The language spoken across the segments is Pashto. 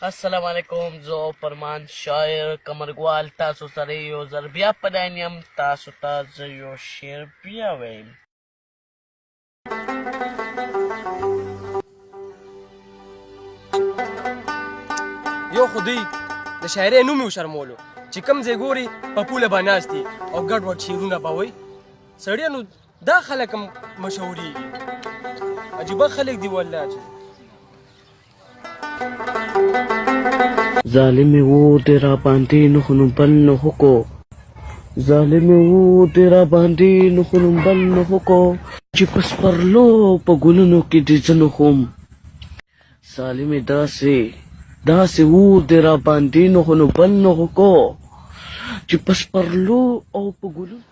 السلام علیکم، زه فرمان شاعر قمرګوال تاسو سره یو ځل بیا په لاین یم. تاسو ته زه یو شعر بیا وایم. یو خو دوی د شاعرۍ نوم یې وشرمولو چې کوم ځای ګوري په پوله به ناست دي او ګډ وډ شعرونه به وایي. سړیه نو دا خلک هم مشهورېږي. عجیبه خلک دي والله چې ظالمې و دې را باندې نخ نو بل نخ کو، ظالمې و دې را باندې نخ نو بل نخ کو، چې په سپرلو په ګلونو کې دې زه نخوم. ظالمې داسې و دې را باندې نخ نو بل نخ کو، چې په سپرلو او په ګلونو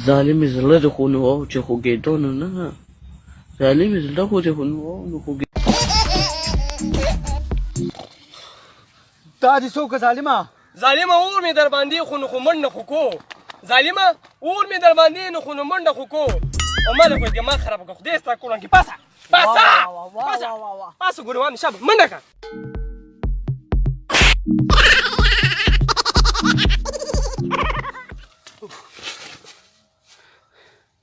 ظالمې زړه دې خو نو او چې خوږېدو نو نه، ظالمې زړه خو دې خو نو او نو خوږېدو. تا دې څوک ظالمه اور مې در باندې خو نو خو منډه خو کو، ظالمه اور مې در باندې نو خو نو منډه خو کو، او ما دې خو دماغ خراب کړ. خدای ستا کورن کې پاسه ګوروان شابه منډه کړه.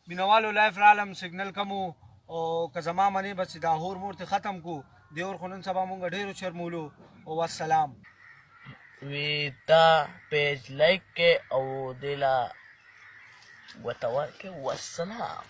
مینوالو لایف رالم سیګنل کمو او که زما منې بس دا هور مور ته ختم کو دی اور خو نن سبا مونږ ډېرو شرمولو او والسلام. وی دا پیج لایک کې او دې لا ګوته ورکړې. والسلام.